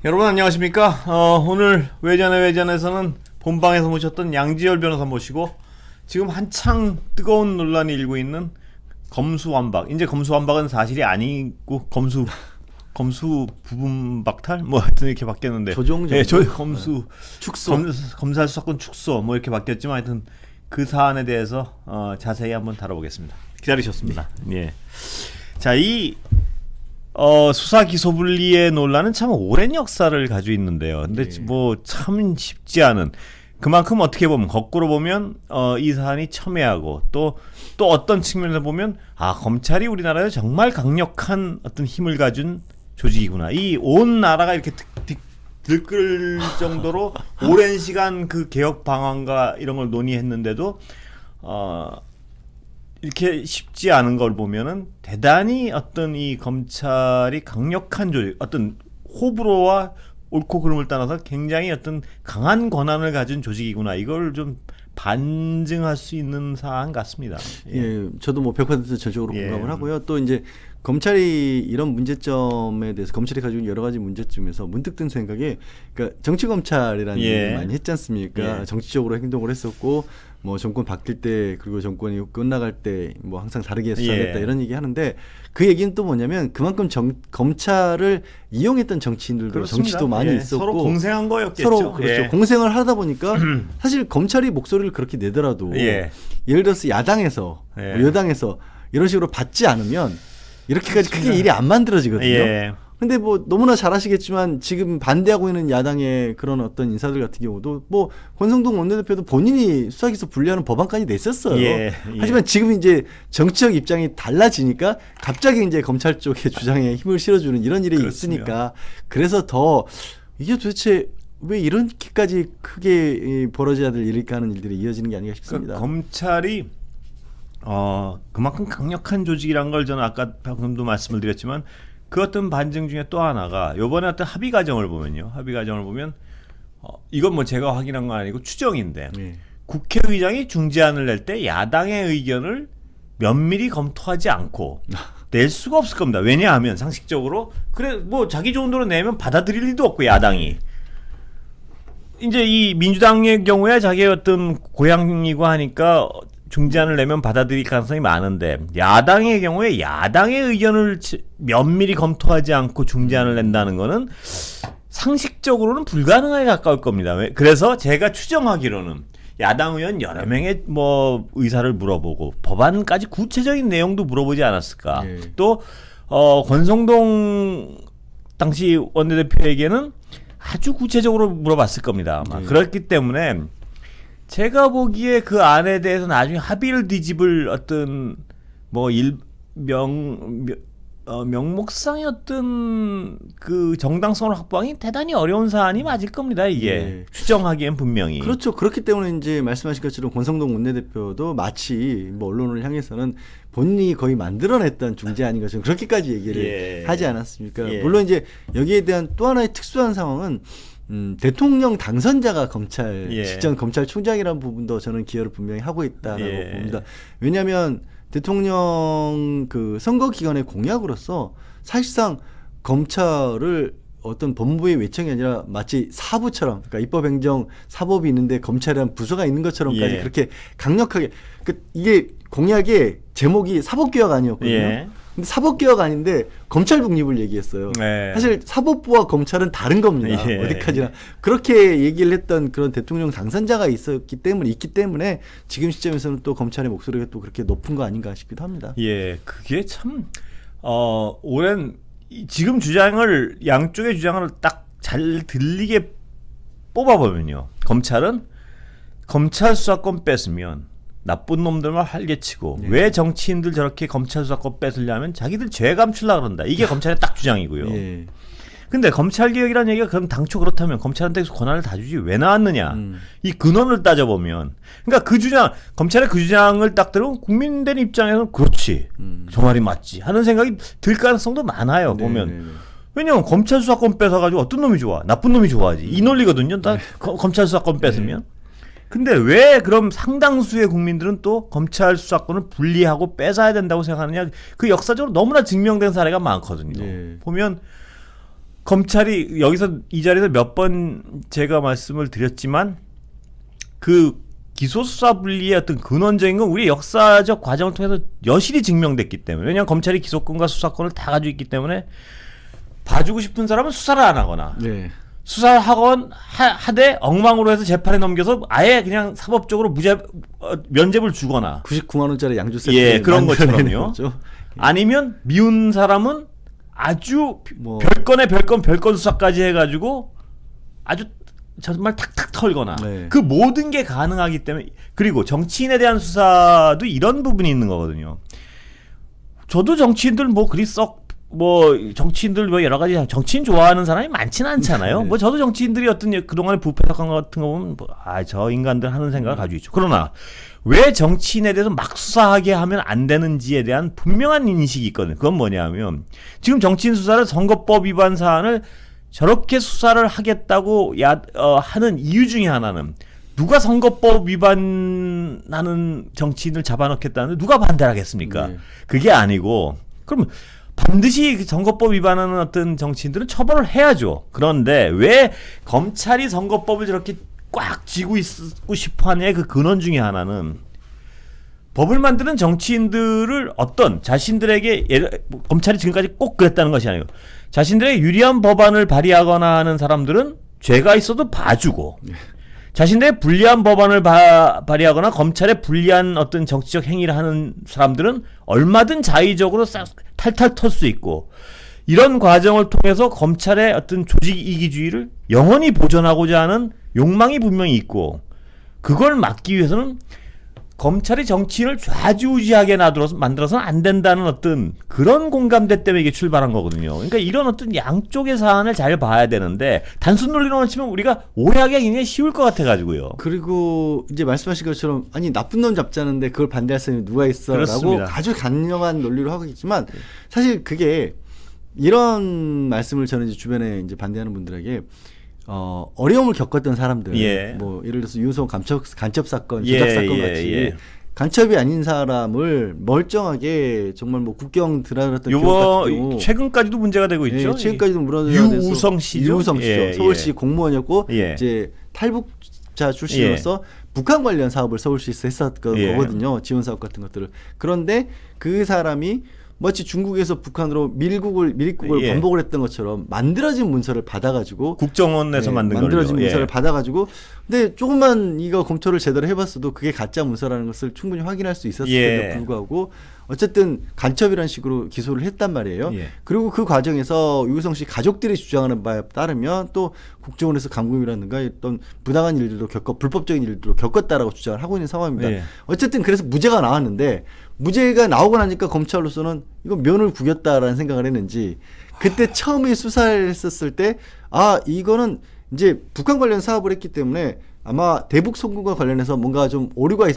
여러분 안녕하십니까? 오늘 외전에서는 본방에서 모셨던 양지열 변호사 모시고 지금 한창 뜨거운 논란이 일고 있는 검수완박. 이제 검수완박은 사실이 아니고 검수 부분 박탈 뭐 하여튼 이렇게 바뀌었는데 조정 네, 검수 축소 검사 수사권 축소 뭐 이렇게 바뀌었지만 하여튼 그 사안에 대해서 자세히 한번 다뤄보겠습니다. 기다리셨습니다. 예. 자, 이 수사 기소 분리의 논란은 참 오랜 역사를 가지고 있는데요. 근데 뭐 참 쉽지 않은, 그만큼 어떻게 보면 거꾸로 보면 이 사안이 첨예하고 또 어떤 측면에서 보면 검찰이 우리나라에 정말 강력한 어떤 힘을 가진 조직이구나. 이 온 나라가 이렇게 들끓을 정도로 오랜 시간 그 개혁 방안과 이런 걸 논의했는데도 이렇게 쉽지 않은 걸 보면은 대단히 어떤 이 검찰이 강력한 조직, 어떤 호불호와 옳고 그름을 떠나서 굉장히 어떤 강한 권한을 가진 조직이구나. 이걸 좀 반증할 수 있는 사안 같습니다. 예, 저도 뭐 100% 전적으로 공감을 하고요. 또 이제 검찰이 이런 문제점에 대해서 검찰이 가지고 있는 여러 가지 문제점에서 문득 든 생각이, 그러니까 정치 검찰이라는 얘기를 많이 했지 않습니까? 정치적으로 행동을 했었고 뭐 정권 바뀔 때 그리고 정권이 끝나갈 때 뭐 항상 다르게 수사했다 이런 얘기 하는데, 그 얘기는 또 뭐냐면 그만큼 검찰을 이용했던 정치인들도 그렇습니다. 정치도 많이 있었고 서로 공생한 거였겠죠. 서로 그렇죠. 공생을 하다 보니까 사실 검찰이 목소리를 그렇게 내더라도 예를 들어서 야당에서 뭐 여당에서 이런 식으로 받지 않으면 이렇게까지 그렇습니다. 크게 일이 안 만들어지거든요. 근데 뭐 너무나 잘 아시겠지만 지금 반대하고 있는 야당의 그런 어떤 인사들 같은 경우도 뭐 권성동 원내대표도 본인이 수사기소 분리하는 법안까지 냈었어요. 하지만 지금 이제 정치적 입장이 달라지니까 갑자기 이제 검찰 쪽의 주장에 힘을 실어주는 이런 일이 있으니까, 그래서 더 이게 도대체 왜 이렇게까지 크게 벌어져야 될 일일까 하는 일들이 이어지는 게 아닌가 싶습니다. 그러니까 검찰이 그만큼 강력한 조직이란 걸 저는 아까 방금도 말씀을 드렸지만 그 어떤 반증 중에 또 하나가 요번에 어떤 합의 과정을 보면 이건 뭐 제가 확인한 건 아니고 추정인데 국회의장이 중재안을 낼 때 야당의 의견을 면밀히 검토하지 않고 낼 수가 없을 겁니다. 왜냐하면 상식적으로 그래 뭐 자기 좋은 대로 내면 받아들일 리도 없고, 야당이 이제 이 민주당의 경우에 자기의 어떤 고향이고 하니까 중재안을 내면 받아들일 가능성이 많은데, 야당의 경우에 야당의 의견을 면밀히 검토하지 않고 중재안을 낸다는 거는 상식적으로는 불가능하게 가까울 겁니다. 그래서 제가 추정하기로는 야당 의원 여러 명의 뭐 의사를 물어보고 법안까지 구체적인 내용도 물어보지 않았을까. 또 권성동 당시 원내대표에게는 아주 구체적으로 물어봤을 겁니다. 아마. 그렇기 때문에 제가 보기에 그 안에 대해서 나중에 합의를 뒤집을 어떤 뭐 명목상의 어떤 그 정당성을 확보하기 대단히 어려운 사안이 맞을 겁니다. 이게 추정하기엔 분명히. 그렇죠. 그렇기 때문에 이제 말씀하신 것처럼 권성동 원내대표도 마치 뭐 언론을 향해서는 본인이 거의 만들어냈던 중재안인 것처럼 그렇게까지 얘기를 하지 않았습니까? 물론 이제 여기에 대한 또 하나의 특수한 상황은 대통령 당선자가 직전 검찰총장이라는 부분도 저는 기여를 분명히 하고 있다라고 봅니다. 왜냐하면 대통령 그 선거 기간의 공약으로서 사실상 검찰을 어떤 법무부의 외청이 아니라 마치 사부처럼, 그러니까 입법행정 사법이 있는데 검찰이라는 부서가 있는 것처럼까지 그렇게 강력하게, 이게 공약의 제목이 사법개혁 아니었거든요. 근데 사법개혁 아닌데 검찰 독립을 얘기했어요. 사실 사법부와 검찰은 다른 겁니다. 어디까지나. 그렇게 얘기를 했던 그런 대통령 당선자가 있기 때문에 지금 시점에서는 또 검찰의 목소리가 또 그렇게 높은 거 아닌가 싶기도 합니다. 그게 참 오랜 지금 주장을, 양쪽의 주장을 딱 잘 들리게 뽑아보면요, 검찰은 검찰 수사권 뺐으면 나쁜 놈들만 활개치고 왜 정치인들 저렇게 검찰 수사권 뺏으려면 자기들 죄 감추려고 그런다. 이게 검찰의 딱 주장이고요. 근데 검찰개혁이라는 얘기가 그럼 당초 그렇다면 검찰한테 권한을 다 주지 왜 나왔느냐. 이 근원을 따져보면, 그러니까 그 주장, 검찰의 그 주장을 딱 들으면 국민들 입장에서는 그렇지, 저 말이 맞지 하는 생각이 들 가능성도 많아요. 보면. 왜냐면 검찰 수사권 뺏어가지고 어떤 놈이 좋아? 나쁜 놈이 좋아하지. 이 논리거든요. 검찰 수사권 뺏으면. 근데 왜 그럼 상당수의 국민들은 또 검찰 수사권을 분리하고 뺏어야 된다고 생각하느냐? 그 역사적으로 너무나 증명된 사례가 많거든요. 보면 검찰이 여기서 이 자리에서 몇 번 제가 말씀을 드렸지만 그 기소 수사 분리의 어떤 근원적인 건 우리 역사적 과정을 통해서 여실히 증명됐기 때문에 왜냐하면 검찰이 기소권과 수사권을 다 가지고 있기 때문에 봐주고 싶은 사람은 수사를 안 하거나 네. 수사를 하되 엉망으로 해서 재판에 넘겨서 아예 그냥 사법적으로 면죄부를 주거나 99만 원짜리 양주 세트 예, 그런 것처럼요. 거죠. 아니면 미운 사람은 아주 뭐. 별건 수사까지 해가지고 아주 정말 탁탁 털거나 네. 그 모든 게 가능하기 때문에 그리고 정치인에 대한 수사도 이런 부분이 있는 거거든요. 저도 정치인들 뭐 그리 정치인들 뭐 여러 가지 정치인 좋아하는 사람이 많지는 않잖아요. 네. 뭐 저도 정치인들이 어떤 그동안의 부패 사건 같은 거 보면 저 인간들 하는 생각을 가지고 있죠. 그러나 왜 정치인에 대해서 막 수사하게 하면 안 되는지에 대한 분명한 인식이 있거든요. 그건 뭐냐면 지금 정치인 수사를 선거법 위반 사안을 저렇게 수사를 하겠다고 하는 이유 중에 하나는 누가 선거법 위반하는 정치인을 잡아넣겠다는데 누가 반대를 하겠습니까? 네. 그게 아니고 그러면 반드시 선거법 위반하는 어떤 정치인들은 처벌을 해야죠. 그런데 왜 검찰이 선거법을 저렇게 꽉 쥐고 있고 싶어하냐의 그 근원 중에 하나는 법을 만드는 정치인들을 자신들에게 검찰이 지금까지 꼭 그랬다는 것이 아니고 자신들에게 유리한 법안을 발의하거나 하는 사람들은 죄가 있어도 봐주고 자신들의 불리한 법안을 발의하거나 검찰에 불리한 어떤 정치적 행위를 하는 사람들은 얼마든 자의적으로 탈탈 털 수 있고 이런 과정을 통해서 검찰의 어떤 조직 이기주의를 영원히 보존하고자 하는 욕망이 분명히 있고 그걸 막기 위해서는 검찰이 정치인을 좌지우지하게 만들어서는 안 된다는 어떤 그런 공감대 때문에 이게 출발한 거거든요. 그러니까 이런 어떤 양쪽의 사안을 잘 봐야 되는데 단순 논리로만 치면 우리가 오해하기가 굉장히 쉬울 것 같아가지고요. 그리고 이제 말씀하신 것처럼 아니 나쁜 놈 잡자는데 그걸 반대할 사람이 누가 있어라고 그렇습니다. 아주 간념한 논리로 하고 있지만 사실 그게 이런 말씀을 저는 이제 주변에 이제 반대하는 분들에게 어려움을 겪었던 사람들, 예. 뭐 예를 들어서 유성 간첩 사건, 예, 조작 사건 예, 같이 예. 간첩이 아닌 사람을 멀쩡하게 정말 뭐 국경 들어갔던 기억 같은 경우 최근까지도 문제가 되고 있죠. 예, 최근까지도 물어줘야 유우성 씨죠. 유우성 씨죠. 예, 서울시 예. 공무원이었고 예. 이제 탈북자 출신으로서 북한 관련 사업을 서울시에서 했었던 예. 거거든요. 지원 사업 같은 것들을. 그런데 그 사람이 마치 중국에서 북한으로 밀국을 예. 반복을 했던 것처럼 만들어진 문서를 받아가지고 국정원에서 만든 만들어진 걸로. 문서를 예. 받아가지고 근데 조금만 이거 검토를 제대로 해봤어도 그게 가짜 문서라는 것을 충분히 확인할 수 있었을 예. 때도 불구하고 어쨌든 간첩이라는 식으로 기소를 했단 말이에요. 예. 그리고 그 과정에서 유우성 씨 가족들이 주장하는 바에 따르면 또 국정원에서 감금이라든가 어떤 부당한 일들도 불법적인 일들도 겪었다라고 주장을 하고 있는 상황입니다. 예. 어쨌든 그래서 무죄가 나왔는데 무죄가 나오고 나니까 검찰로서는 이거 면을 구겼다라는 생각을 했는지 그때 처음에 수사를 했었을 때 이거는 이제 북한 관련 사업을 했기 때문에 아마 대북 송금과 관련해서 뭔가 좀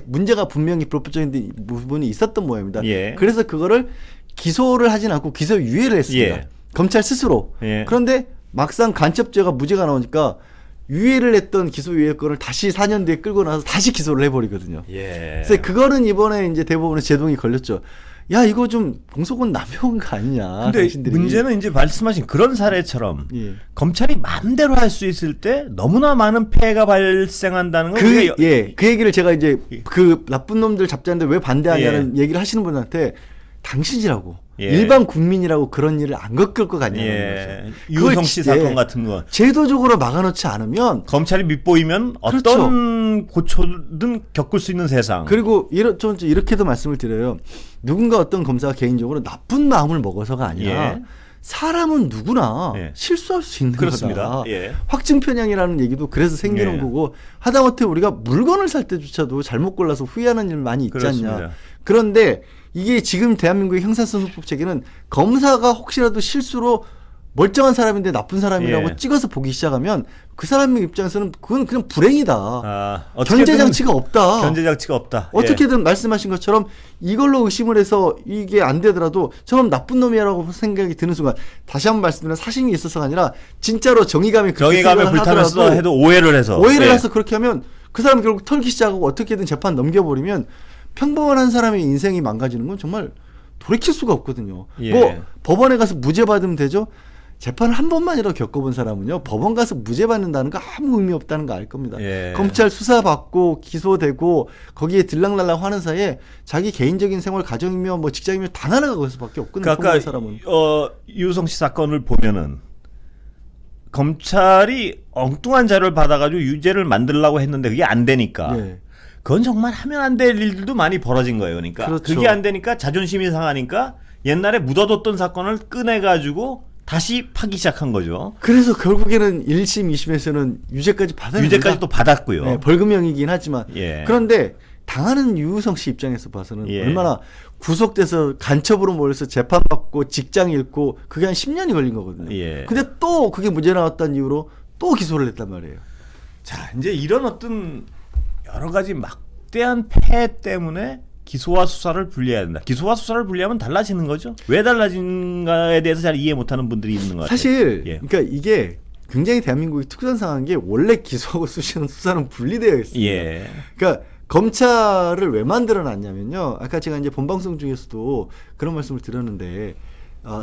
문제가 분명히 불법적인 부분이 있었던 모양입니다. 예. 그래서 그거를 기소를 하진 않고 기소 유예를 했습니다. 예. 검찰 스스로. 예. 그런데 막상 간첩죄가 무죄가 나오니까 유예를 했던 기소 유예권을 다시 4년 뒤에 끌고 나서 다시 기소를 해버리거든요. 예. 그래서 그거는 이번에 이제 대법원에 제동이 걸렸죠. 야 이거 좀 공소권 남용한 거 아니냐. 근데 당신들이. 문제는 이제 말씀하신 그런 사례처럼 예. 검찰이 마음대로 할 수 있을 때 너무나 많은 폐해가 발생한다는 건 우리가 그 얘기를 제가 이제 그 나쁜 놈들 잡자는데 왜 반대하냐는 얘기를 하시는 분한테 당신이라고 예. 일반 국민이라고 그런 일을 안 겪을 것 같냐는 예. 거죠. 유우성 씨 사건 같은 거 제도적으로 막아놓지 않으면 검찰이 밑보이면 어떤 고초든 겪을 수 있는 세상. 그리고 좀 이렇게도 말씀을 드려요. 누군가 어떤 검사가 개인적으로 나쁜 마음을 먹어서가 아니라 예. 사람은 누구나 예. 실수할 수 있는 그렇습니다. 거다. 예. 확증 편향이라는 얘기도 그래서 생기는 예. 거고 하다못해 우리가 물건을 살 때조차도 잘못 골라서 후회하는 일 많이 있지 그렇습니다. 않냐. 그런데 이게 지금 대한민국의 형사소송법 체계는 검사가 혹시라도 실수로 멀쩡한 사람인데 나쁜 사람이라고 예. 찍어서 보기 시작하면 그 사람의 입장에서는 그건 그냥 불행이다. 어떻게든 견제 장치가 없다. 견제 장치가 없다. 어떻게든 말씀하신 것처럼 이걸로 의심을 해서 이게 안 되더라도 저놈 나쁜 놈이라고 생각이 드는 순간 다시 한번 말씀드리면 사심이 있어서가 아니라 진짜로 정의감이 불타면서 해도 오해를 해서 해서 그렇게 하면 그 사람 결국 털기 시작하고 어떻게든 재판 넘겨버리면 평범한 한 사람의 인생이 망가지는 건 정말 돌이킬 수가 없거든요. 예. 뭐 법원에 가서 무죄 받으면 되죠. 재판을 한 번만이라도 겪어본 사람은요 법원 가서 무죄 받는다는 거 아무 의미 없다는 거 알 겁니다. 예. 검찰 수사받고 기소되고 거기에 들락날락 하는 사이에 자기 개인적인 생활 가정이며 뭐 직장이며 다 날아가고 수밖에 없거든요. 그러니까 사람은. 유성 씨 사건을 보면은 검찰이 엉뚱한 자료를 받아가지고 유죄를 만들려고 했는데 그게 안 되니까 예. 그건 정말 하면 안 될 일들도 많이 벌어진 거예요. 그러니까 그렇죠. 그게 안 되니까 자존심이 상하니까 옛날에 묻어뒀던 사건을 꺼내가지고 다시 파기 시작한 거죠. 그래서 결국에는 1심, 2심에서는 유죄까지 받았는데 유죄까지 또 받았고요. 네, 벌금형이긴 하지만 예. 그런데 당하는 유우성 씨 입장에서 봐서는 예. 얼마나 구속돼서 간첩으로 몰려서 재판받고 직장 잃고 그게 한 10년이 걸린 거거든요. 예. 근데 또 그게 무죄 나왔다는 이유로 또 기소를 했단 말이에요. 자, 이제 이런 어떤 여러 가지 막대한 폐해 때문에 기소와 수사를 분리해야 된다. 기소와 수사를 분리하면 달라지는 거죠. 왜 달라진가에 대해서 잘 이해 못하는 분들이 있는 것 같아요. 사실 예. 그러니까 이게 굉장히 대한민국이 특수한 상황인 게 원래 기소하고 수사는 분리되어 있습니다. 예. 그러니까 검찰을 왜 만들어놨냐면요. 아까 제가 이제 본방송 중에서도 그런 말씀을 드렸는데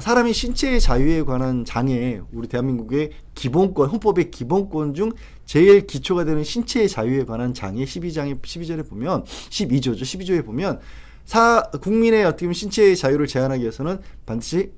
사람이 신체의 자유에 관한 장애, 우리 대한민국의 기본권, 헌법의 기본권 중 제일 기초가 되는 신체의 자유에 관한 장애 12절에 보면 12조에 보면 국민의 어떻게 보면 신체의 자유를 제한하기 위해서는 반드시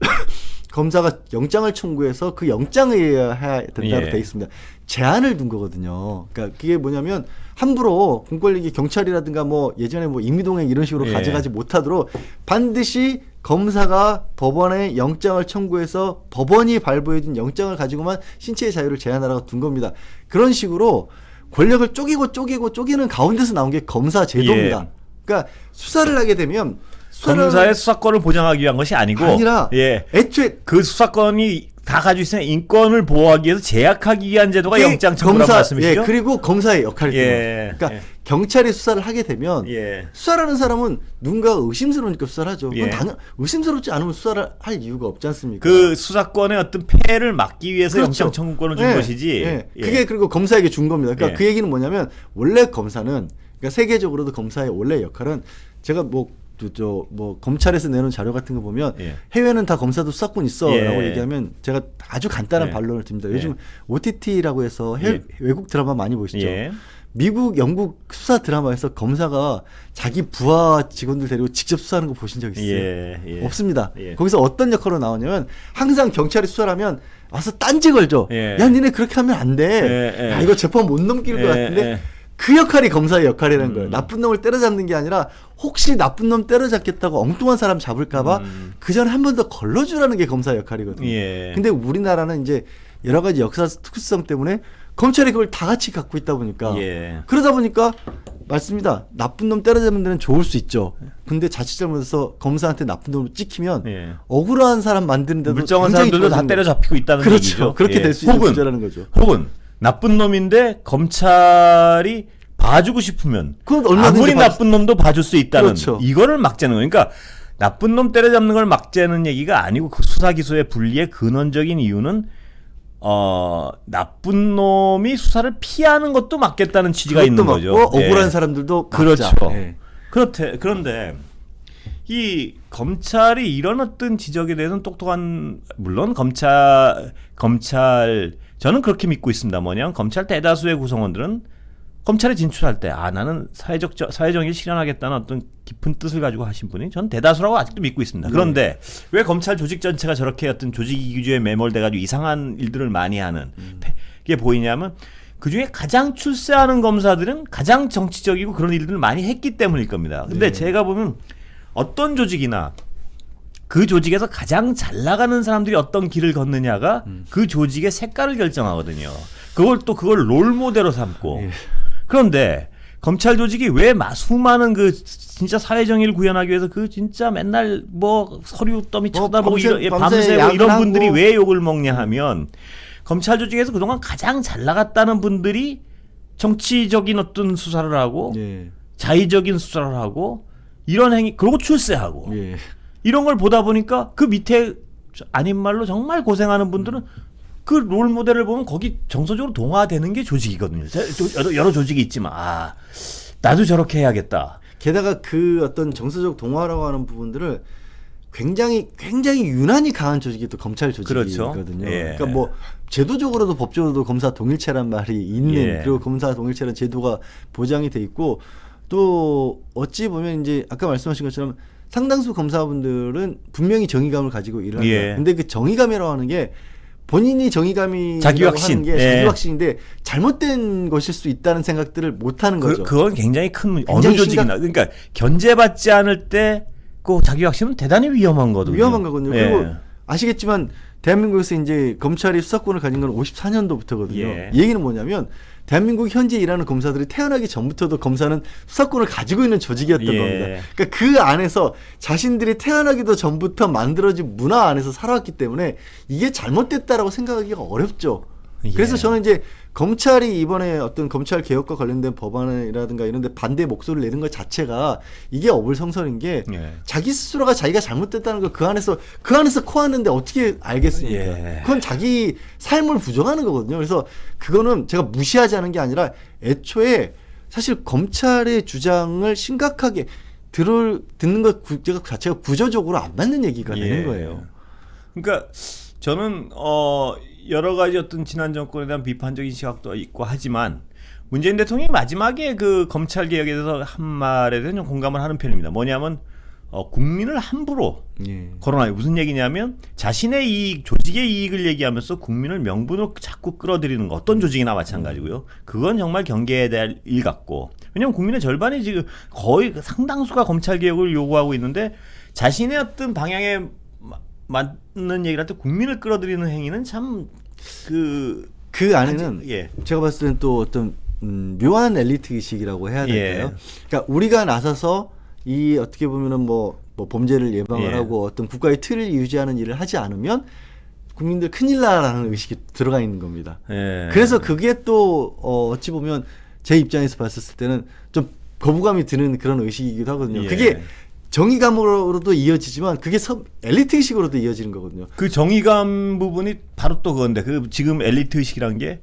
검사가 영장을 청구해서 그 영장에 의해야 된다고 예. 되어 있습니다. 제한을 둔 거거든요. 그러니까 그게 뭐냐면 함부로 공권력이 경찰이라든가 뭐 예전에 뭐 임의동행 이런 식으로 예. 가져가지 못하도록 반드시 검사가 법원에 영장을 청구해서 법원이 발부해준 영장을 가지고만 신체의 자유를 제한하라고 둔 겁니다. 그런 식으로 권력을 쪼개는 가운데서 나온 게 검사 제도입니다. 예. 그러니까 수사를 하게 되면 검사의 수사권을 보장하기 위한 것이 아니고 아니라 예. 애초에 그 수사권이 다 가지고 있으면 인권을 보호하기 위해서 제약하기 위한 제도가 영장 청구라는 말씀이시죠? 예, 그리고 검사의 역할이 예. 그러니까 예. 경찰이 수사를 하게 되면 예. 수사라는 사람은 누군가가 의심스러우니까 수사를 하죠. 예. 의심스럽지 않으면 수사를 할 이유가 없지 않습니까? 그 수사권의 어떤 폐해를 막기 위해서 그렇죠. 영장 청구권을 준 예. 것이지. 예. 예. 그게 그리고 검사에게 준 겁니다. 그러니까 예. 그 얘기는 뭐냐면 원래 검사는 그러니까 세계적으로도 검사의 원래 역할은 제가 뭐 검찰에서 내놓은 자료 같은 거 보면 예. 해외는 다 검사도 수사권 있어라고 예. 얘기하면 제가 아주 간단한 예. 반론을 드립니다. 예. 요즘 OTT라고 해서 외국 드라마 많이 보시죠. 예. 미국, 영국 수사 드라마에서 검사가 자기 부하 직원들 데리고 직접 수사하는 거 보신 적 있어요? 예. 예. 없습니다. 예. 거기서 어떤 역할로 나오냐면 항상 경찰이 수사를 하면 와서 딴지 걸죠. 예. 야 니네 그렇게 하면 안 돼. 예. 야 이거 재판 못 넘길 것 예. 같은데 예. 그 역할이 검사의 역할이라는 거예요. 나쁜 놈을 때려잡는 게 아니라 혹시 나쁜 놈 때려잡겠다고 엉뚱한 사람 잡을까봐 그 전에 한 번 더 걸러주라는 게 검사의 역할이거든요. 예. 근데 우리나라는 이제 여러 가지 역사 특수성 때문에 검찰이 그걸 다 같이 갖고 있다 보니까 예. 그러다 보니까 맞습니다. 나쁜 놈 때려잡는 데는 좋을 수 있죠. 근데 자칫 잘못해서 검사한테 나쁜 놈을 찍히면 예. 억울한 사람 만드는데도 물정한 굉장히 사람들도 다 좋아지는 때려잡히고 있다는 그렇죠. 얘기죠. 그렇게 예. 될 수 있는 혹은 구조라는 거죠. 혹은 나쁜 놈인데 검찰이 봐주고 싶으면 그건 얼마든지 아무리 나쁜 놈도 봐줄 수 있다는 그렇죠. 이거를 막자는 거예요. 그러니까 나쁜 놈 때려잡는 걸 막자는 얘기가 아니고 그 수사 기소의 분리의 근원적인 이유는 나쁜 놈이 수사를 피하는 것도 막겠다는 취지가 있는 거죠. 맞고 억울한 예. 사람들도 그렇죠. 막자. 예. 그런데 이 검찰이 이런 어떤 지적에 대해서는 똑똑한 물론 검찰 저는 그렇게 믿고 있습니다. 뭐냐면 검찰 대다수의 구성원들은 검찰에 진출할 때 나는 사회정의를 실현하겠다는 어떤 깊은 뜻을 가지고 하신 분이 전 대다수라고 아직도 믿고 있습니다. 그런데 왜 검찰 조직 전체가 저렇게 어떤 조직 이기주의에 매몰돼가지고 이상한 일들을 많이 하는 게 보이냐면 그중에 가장 출세하는 검사들은 가장 정치적이고 그런 일들을 많이 했기 때문일 겁니다. 근데 제가 보면 어떤 조직이나 그 조직에서 가장 잘 나가는 사람들이 어떤 길을 걷느냐가 그 조직의 색깔을 결정하거든요. 그걸 롤 모델로 삼고. 그런데 검찰 조직이 왜 수많은 그 진짜 사회정의를 구현하기 위해서 그 진짜 맨날 뭐 서류 더미 쳐다보고 밤새 이런 분들이 왜 욕을 먹냐 하면 검찰 조직에서 그동안 가장 잘 나갔다는 분들이 정치적인 어떤 수사를 하고 자의적인 수사를 하고 이런 행위 그리고 출세하고 이런 걸 보다 보니까 그 밑에 아닌 말로 정말 고생하는 분들은 그 롤 모델을 보면 거기 정서적으로 동화되는 게 조직이거든요. 여러 조직이 있지만 나도 저렇게 해야겠다. 게다가 그 어떤 정서적 동화라고 하는 부분들을 굉장히 유난히 강한 조직이 또 검찰 조직이거든요. 그렇죠. 예. 그러니까 뭐 제도적으로도 법적으로도 검사 동일체란 말이 있는 예. 그리고 검사 동일체란 제도가 보장이 돼 있고 또 어찌 보면 이제 아까 말씀하신 것처럼 상당수 검사분들은 분명히 정의감을 가지고 일을 합니다. 예. 근데 그 정의감이라고 하는 게 본인이 정의감이 자기 확신. 하는 게 자기 확신인데 잘못된 것일 수 있다는 생각들을 못 하는 거죠. 그건 굉장히 큰 문제. 어느 굉장히 조직이나 그러니까 견제받지 않을 때 그 자기 확신은 대단히 위험한 거거든요. 위험한 거거든요. 예. 그리고 아시겠지만 대한민국에서 이제 검찰이 수사권을 가진 건 54년도부터거든요. 예. 이 얘기는 뭐냐면 대한민국 현재 일하는 검사들이 태어나기 전부터도 검사는 수사권을 가지고 있는 조직이었던 예. 겁니다. 그러니까 그 안에서 자신들이 태어나기도 전부터 만들어진 문화 안에서 살아왔기 때문에 이게 잘못됐다라고 생각하기가 어렵죠. 그래서 예. 저는 이제 검찰이 이번에 어떤 검찰 개혁과 관련된 법안이라든가 이런 데 반대 목소리를 내는 것 자체가 이게 어불성설인 게 예. 자기 스스로가 자기가 잘못됐다는 걸 그 안에서 코하는데 어떻게 알겠습니까? 예. 그건 자기 삶을 부정하는 거거든요. 그래서 그거는 제가 무시하지 않은 게 아니라 애초에 사실 검찰의 주장을 심각하게 듣는 것 자체가 구조적으로 안 맞는 얘기가 예. 되는 거예요. 그러니까 저는 여러 가지 어떤 지난 정권에 대한 비판적인 시각도 있고 하지만 문재인 대통령이 마지막에 그 검찰 개혁에 대해서 한 말에 대해서 좀 공감을 하는 편입니다. 뭐냐면 국민을 함부로 예. 거론하요. 무슨 얘기냐면 자신의 이익, 조직의 이익을 얘기하면서 국민을 명분으로 자꾸 끌어들이는 거. 어떤 조직이나 마찬가지고요. 그건 정말 경계해야 될 일 같고. 왜냐하면 국민의 절반이 지금 거의 상당수가 검찰 개혁을 요구하고 있는데 자신의 어떤 방향에 맞는 얘기를 할 때 국민을 끌어들이는 행위는 참 그 안에는 예. 제가 봤을 때는 또 어떤 묘한 엘리트 의식이라고 해야 될까요? 그러니까 우리가 나서서 이 어떻게 보면은 뭐 범죄를 예방을 하고 어떤 국가의 틀을 유지하는 일을 하지 않으면 국민들 큰일 나라는 의식이 들어가 있는 겁니다. 그래서 그게 또 어찌 보면 제 입장에서 봤을 때는 좀 거부감이 드는 그런 의식이기도 하거든요. 그게 정의감으로도 이어지지만 그게 엘리트의식으로도 이어지는 거거든요. 그 정의감 부분이 바로 또 그건데 그 지금 엘리트의식이란 게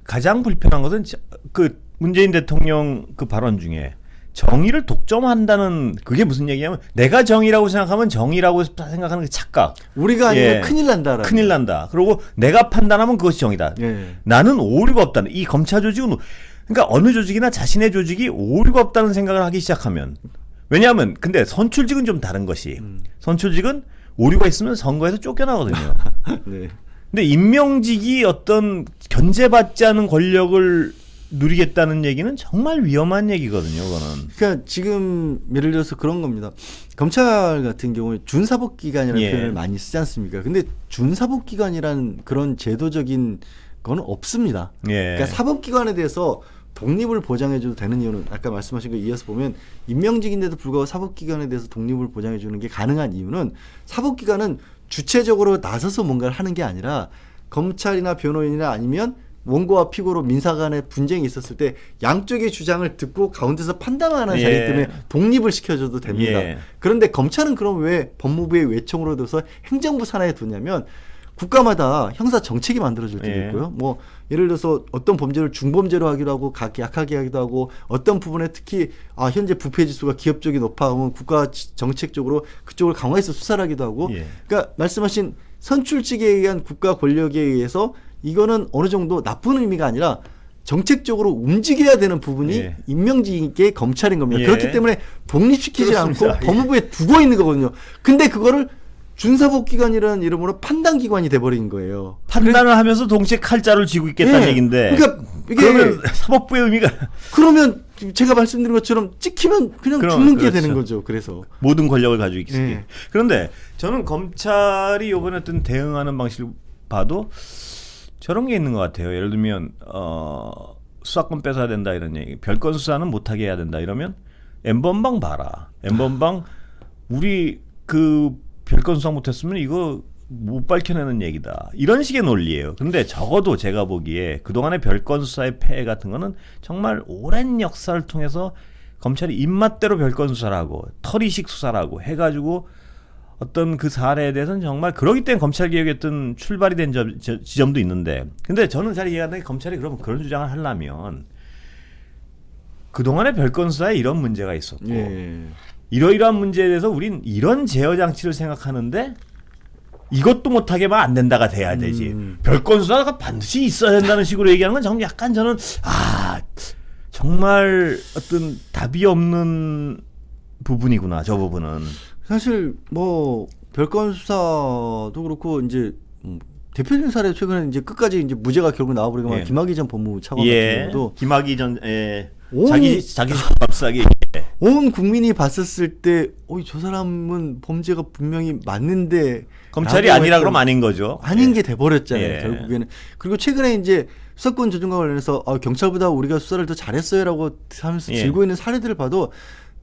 가장 불편한 것은 그 문재인 대통령 그 발언 중에 정의를 독점한다는 그게 무슨 얘기냐면 내가 정의라고 생각하면 정의라고 생각하는 그 착각. 우리가 아니면 큰일 난다라는. 큰일 난다. 그리고 내가 판단하면 그것이 정의다. 나는 오류가 없다는 이 검찰 조직은 그러니까 어느 조직이나 자신의 조직이 오류가 없다는 생각을 하기 시작하면 왜냐하면 근데 선출직은 좀 다른 것이 선출직은 오류가 있으면 선거에서 쫓겨나거든요. 네. 근데 임명직이 어떤 견제받지 않은 권력을 누리겠다는 얘기는 정말 위험한 얘기거든요. 그거는. 그러니까 지금 예를 들어서 그런 겁니다. 검찰 같은 경우에 준사법기관이라는 표현을 많이 쓰지 않습니까? 근데 준사법기관이라는 그런 제도적인 건 없습니다. 그러니까 사법기관에 대해서 독립을 보장해줘도 되는 이유는 아까 말씀하신 거 이어서 보면 임명직인데도 불구하고 사법기관에 대해서 독립을 보장해주는 게 가능한 이유는 사법기관은 주체적으로 나서서 뭔가를 하는 게 아니라 검찰이나 변호인이나 아니면 원고와 피고로 민사 간의 분쟁이 있었을 때 양쪽의 주장을 듣고 가운데서 판단하는 자리이기 때문에 독립을 시켜줘도 됩니다. 그런데 검찰은 그럼 왜 법무부의 외청으로 둬서 행정부 산하에 두냐면 국가마다 형사 정책이 만들어질 때도 있고요. 뭐 예를 들어서 어떤 범죄를 중범죄로 하기도 하고 약하게 하기도 하고 어떤 부분에 특히 현재 부패 지수가 기업 쪽이 높아 하면 국가 정책적으로 그쪽을 강화해서 수사를 하기도 하고 그러니까 말씀하신 선출직에 의한 국가 권력에 의해서 이거는 어느 정도 나쁜 의미가 아니라 정책적으로 움직여야 되는 부분이 임명직의 검찰인 겁니다. 그렇기 때문에 독립시키지 않고 법무부에 두고 있는 거거든요. 근데 그거를 준사법기관이라는 이름으로 판단기관이 돼버린 거예요. 판단을 하면서 동시에 칼자루를 쥐고 있겠다는 얘기인데. 그러니까 이게 그러면 사법부의 의미가 그러면 제가 말씀드린 것처럼 찍히면 그냥 죽는 게 되는 거죠. 그래서 모든 권력을 가지고 있게. 그런데 저는 검찰이 이번에 어떤 대응하는 방식을 봐도 저런 게 있는 것 같아요. 예를 들면 수사권 뺏어야 된다 이런 얘기. 별건 수사는 못하게 해야 된다 이러면 N번방 봐라. N번방 우리 그 별건 수사 못했으면 이거 못 밝혀내는 얘기다. 이런 식의 논리예요. 근데 적어도 제가 보기에 그동안의 별건 수사의 폐해 같은 거는 정말 오랜 역사를 통해서 검찰이 입맛대로 별건 수사를 하고 털이식 수사를 하고 해가지고 어떤 그 사례에 대해서는 정말 그러기 때문에 검찰 개혁의 어떤 출발이 된 지점도 있는데 근데 저는 잘 이해하는 게 검찰이 그럼 그런 주장을 하려면 그동안의 별건 수사에 이런 문제가 있었고 이러이러한 문제에 대해서 우린 이런 제어 장치를 생각하는데 이것도 못하게만 안 된다가 돼야 되지. 별건 수사가 반드시 있어야 된다는 식으로 얘기하는 건 정말 약간 저는 정말 어떤 답이 없는 부분이구나. 저 부분은. 사실 뭐 별건 수사도 그렇고 이제 대표적인 사례 최근에 이제 끝까지 이제 무죄가 결국 나와버리고 예. 김학의 전 법무부 차관 같은 경우도 김학의 전 온- 자기 밥사기 온 국민이 봤었을 때, 저 사람은 범죄가 분명히 맞는데 검찰이 라고 아니라 했던- 그러면 아닌 거죠. 아닌 게 돼버렸잖아요. 예. 결국에는. 그리고 최근에 이제 수사권 조정과 관련해서 경찰보다 우리가 수사를 더 잘했어요라고 하면서 예. 질고 있는 사례들을 봐도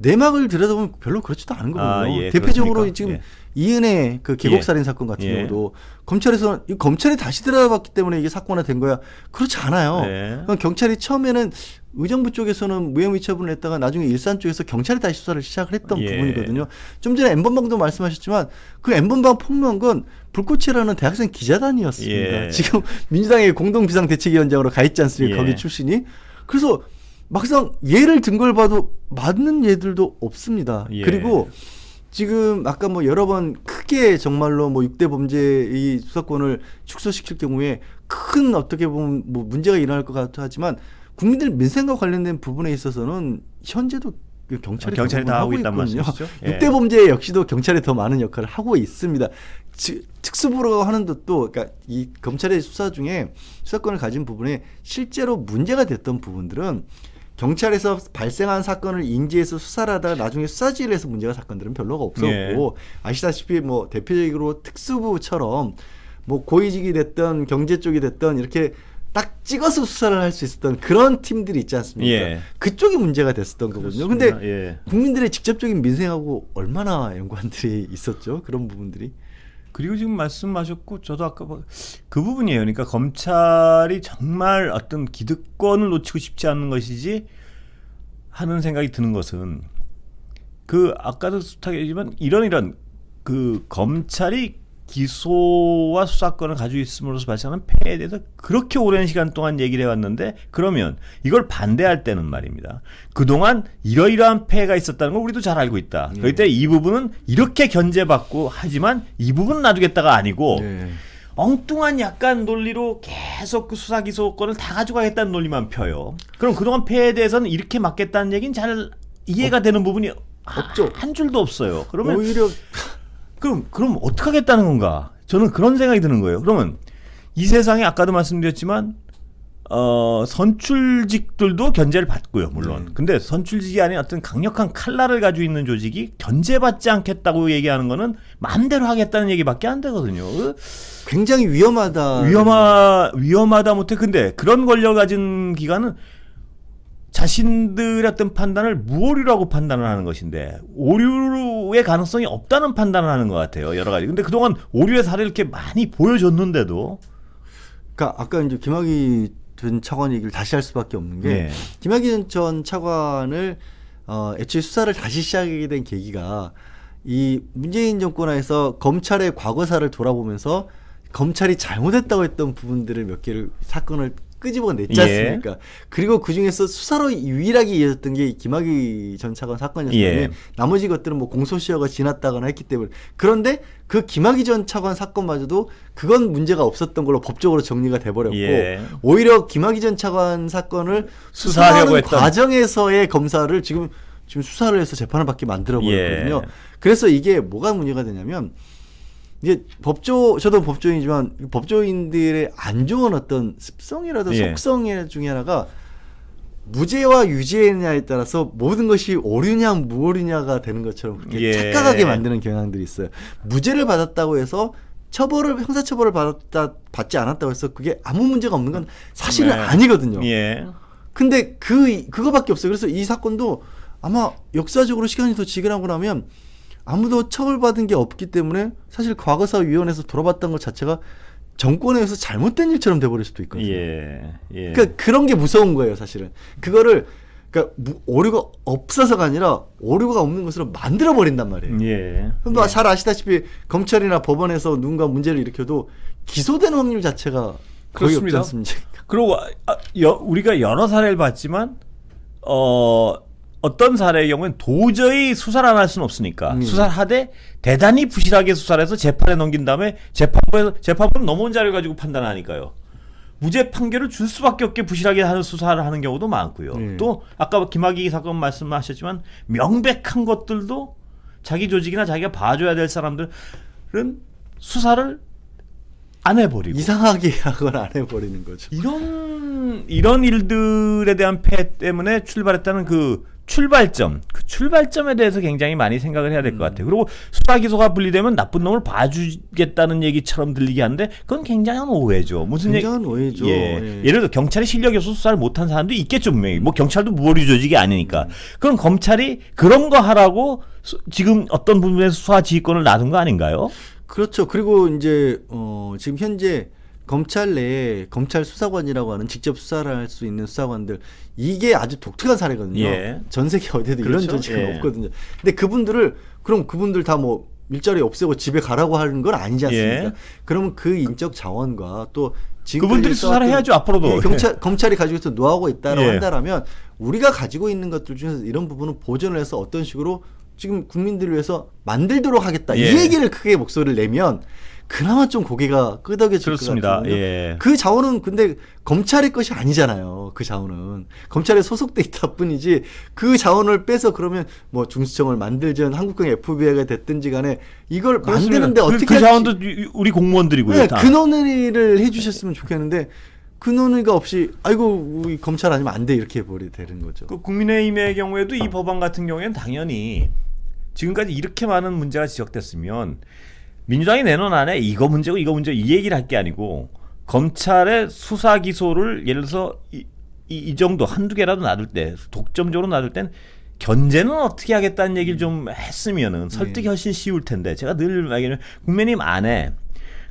내막을 들여다보면 별로 그렇지도 않은 거거든요. 예, 대표적으로 그렇습니까? 지금 예. 이은혜 그 계곡살인 사건 같은 예. 경우도 검찰에서 검찰이 다시 들여다봤기 때문에 이게 사건화된 거야. 그렇지 않아요. 네. 그러니까 경찰이 처음에는 의정부 쪽에서는 무혐의 처분을 했다가 나중에 일산 쪽에서 경찰이 다시 수사를 시작을 했던 예. 부분이거든요. 좀 전에 N번방도 말씀하셨지만 그 N번방 폭로한 불꽃이라는 대학생 기자단이었습니다. 예. 지금 민주당의 공동비상대책위원장으로 가 있지 않습니까? 예. 거기 출신이. 그래서 막상 예를 든 걸 봐도 맞는 예들도 없습니다. 예. 그리고 지금 아까 뭐 여러 번 크게 정말로 뭐 6대 범죄의 수사권을 축소시킬 경우에 큰 어떻게 보면 뭐 문제가 일어날 것 같아 하지만 국민들 민생과 관련된 부분에 있어서는 현재도 경찰이 다 하고 있단 있거든요. 말씀이시죠? 예. 6대 범죄 역시도 경찰이 더 많은 역할을 하고 있습니다. 특수부로 하는 것도 그러니까 이 검찰의 수사 중에 수사권을 가진 부분에 실제로 문제가 됐던 부분들은 경찰에서 발생한 사건을 인지해서 수사를 하다가 나중에 수사지휘를 해서 문제가 사건들은 별로가 없었고 예. 아시다시피 뭐 대표적으로 특수부처럼 뭐 고위직이 됐던 경제 쪽이 됐던 이렇게 딱 찍어서 수사를 할 수 있었던 그런 팀들이 있지 않습니까? 예. 그쪽이 문제가 됐었던 거거든요. 근데 예. 국민들의 직접적인 민생하고 얼마나 연관들이 있었죠? 그런 부분들이. 그리고 지금 말씀하셨고 저도 아까 그 부분이에요. 그러니까 검찰이 정말 어떤 기득권을 놓치고 싶지 않는 것이지 하는 생각이 드는 것은 그 아까도 수탁이지만 이런 그 검찰이 기소와 수사권을 가지고 있음으로써 발생하는 폐해에 대해서 그렇게 오랜 시간 동안 얘기를 해왔는데 그러면 이걸 반대할 때는 말입니다. 그동안 이러이러한 폐해가 있었다는 걸 우리도 잘 알고 있다. 그럴 때 이 부분은 이렇게 견제받고 하지만 이 부분은 놔두겠다가 아니고 엉뚱한 약간 논리로 계속 그 수사 기소권을 다 가져가겠다는 논리만 펴요. 그럼 그동안 폐해에 대해서는 이렇게 막겠다는 얘기는 잘 이해가 되는 부분이 없죠. 한 줄도 없어요. 그러면 오히려 그럼 어떻게 하겠다는 건가? 저는 그런 생각이 드는 거예요. 그러면 이 세상에 아까도 말씀드렸지만 선출직들도 견제를 받고요, 물론. 근데 선출직이 아닌 어떤 강력한 칼날을 가지고 있는 조직이 견제받지 않겠다고 얘기하는 거는 마음대로 하겠다는 얘기밖에 안 되거든요. 굉장히 위험하다. 위험하다 못해. 근데 그런 권력을 가진 기관은 자신들의 어떤 판단을 무오류라고 판단을 하는 것인데 오류의 가능성이 없다는 판단을 하는 것 같아요. 여러 가지. 근데 그동안 오류의 사례를 이렇게 많이 보여줬는데도 그러니까 아까 이제 김학의 전 차관 얘기를 다시 할 수밖에 없는 게 네. 김학의 전 차관을 애초에 수사를 다시 시작하게 된 계기가 이 문재인 정권 하에서 검찰의 과거사를 돌아보면서 검찰이 잘못했다고 했던 부분들을 몇 개를 사건을 끄집어냈지 않습니까? 그리고 그중에서 수사로 유일하게 이어졌던 게 김학의 전 차관 사건이었는데 나머지 것들은 뭐 공소시효가 지났다거나 했기 때문에 그런데 그 김학의 전 차관 사건마저도 그건 문제가 없었던 걸로 법적으로 정리가 돼버렸고 오히려 김학의 전 차관 사건을 수사하려고 했던 과정에서의 검사를 지금 수사를 해서 재판을 받게 만들어버렸거든요. 그래서 이게 뭐가 문제가 되냐면 이게 저도 법조인이지만 법조인들의 안 좋은 어떤 습성이라도 속성 중에 하나가 무죄와 유죄냐에 따라서 모든 것이 오류냐 무오류냐가 되는 것처럼 그렇게 착각하게 만드는 경향들이 있어요. 무죄를 받았다고 해서 형사처벌을 받지 않았다고 해서 그게 아무 문제가 없는 건 사실은 아니거든요. 근데 그거밖에 없어요. 그래서 이 사건도 아마 역사적으로 시간이 더 지나고 나면 아무도 처벌받은 게 없기 때문에 사실 과거사위원회에서 돌아봤던 것 자체가 정권에 의해서 잘못된 일처럼 돼버릴 수도 있거든요. 그러니까 그런 게 무서운 거예요, 사실은. 그거를 그러니까 오류가 없어서가 아니라 오류가 없는 것으로 만들어 버린단 말이에요. 그럼 잘 아시다시피 검찰이나 법원에서 누군가 문제를 일으켜도 기소되는 확률 자체가 거의 없지 않습니까? 그리고 우리가 여러 사례를 봤지만 어떤 사례의 경우는 도저히 수사를 안 할 수는 없으니까 수사를 하되 대단히 부실하게 수사를 해서 재판에 넘긴 다음에 재판부는 넘어온 자료를 가지고 판단하니까요. 무죄 판결을 줄 수밖에 없게 부실하게 하는 수사를 하는 경우도 많고요. 또 아까 김학의 사건 말씀하셨지만 명백한 것들도 자기 조직이나 자기가 봐줘야 될 사람들은 수사를 안 해버리고 이상하게 하거나 안 해버리는 거죠. 이런 일들에 대한 폐해 때문에 출발했다는 그 출발점에 대해서 굉장히 많이 생각을 해야 될 것 같아요. 그리고 수사 기소가 분리되면 나쁜 놈을 봐주겠다는 얘기처럼 들리게 하는데 그건 굉장한 오해죠. 무슨 굉장한 오해죠. 예를 들어 경찰이 실력이 없어서 수사를 못한 사람도 있겠죠 분명히. 뭐 경찰도 무보리 조직이 아니니까. 그럼 검찰이 그런 거 하라고 지금 어떤 부분에서 수사 지휘권을 놔둔 거 아닌가요? 그렇죠. 그리고 이제 지금 현재 검찰 내에 검찰 수사관이라고 하는 직접 수사를 할 수 있는 수사관들 이게 아주 독특한 사례거든요. 예. 전 세계 어디에도 그렇죠? 이런 조직은 없거든요. 근데 그분들 다 뭐 일자리 없애고 집에 가라고 하는 건 아니지 않습니까? 그러면 그 인적 자원과 또 그분들이 수사를 해야죠 앞으로도. 검찰이 가지고 있어 노하우가 있다고 한다라면 우리가 가지고 있는 것들 중에서 이런 부분은 보존을 해서 어떤 식으로 지금 국민들을 위해서 만들도록 하겠다. 이 얘기를 크게 목소리를 내면 그나마 좀 고개가 끄덕여질 것 같거든요. 그 자원은 근데 검찰의 것이 아니잖아요. 그 자원은 검찰에 소속돼 있다 뿐이지 그 자원을 빼서 그러면 뭐 중수청을 만들든 한국형 FBI가 됐든지 간에 이걸 만드는데 어떻게 그 자원도 우리 공무원들이고요. 네, 근원의를 해주셨으면 좋겠는데 근원의가 없이 아이고 우리 검찰 아니면 안 돼 이렇게 해버리게 되는 거죠. 그 국민의힘의 경우에도 이 법안 같은 경우에는 당연히 지금까지 이렇게 많은 문제가 지적됐으면 민주당이 내놓은 안에 이거 문제고 이 얘기를 할 게 아니고 검찰의 수사 기소를 예를 들어서 이 정도 한두 개라도 놔둘 때 독점적으로 놔둘 땐 견제는 어떻게 하겠다는 얘기를 좀 했으면은 설득이 훨씬 쉬울 텐데 제가 늘 말하기는 국민의힘 안에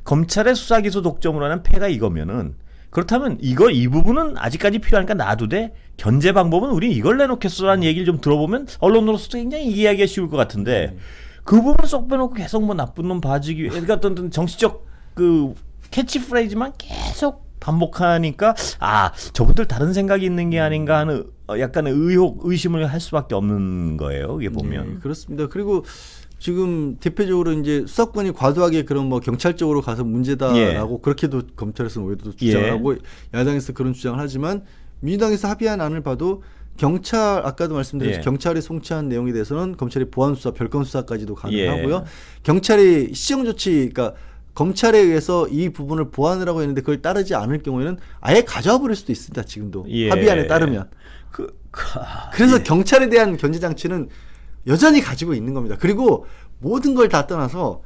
검찰의 수사 기소 독점으로 하는 폐가 이거면은 그렇다면 이 부분은 아직까지 필요하니까 놔두되 견제 방법은 우린 이걸 내놓겠어라는 얘기를 좀 들어보면 언론으로서도 굉장히 이해하기가 쉬울 것 같은데 그 부분을 쏙 빼놓고 계속 뭐 나쁜 놈 봐주기 위해 그러니까 어떤 정치적 그 캐치프레이즈만 계속 반복하니까 저분들 다른 생각이 있는 게 아닌가 하는 약간의 의심을 할 수밖에 없는 거예요. 이게 보면. 네, 그렇습니다. 그리고 지금 대표적으로 이제 수사권이 과도하게 그런 뭐 경찰 쪽으로 가서 문제다라고 그렇게도 검찰에서는 오히려 주장을 하고 야당에서 그런 주장을 하지만 민주당에서 합의한 안을 봐도 경찰 아까도 말씀드렸죠. 경찰이 송치한 내용에 대해서는 검찰이 보안 수사, 별건 수사까지도 가능하고요. 경찰이 시정 조치, 그러니까 검찰에 의해서 이 부분을 보완을 하고 있는데 그걸 따르지 않을 경우에는 아예 가져와 버릴 수도 있습니다. 지금도 합의안에 따르면. 그래서 경찰에 대한 견제 장치는 여전히 가지고 있는 겁니다. 그리고 모든 걸 다 떠나서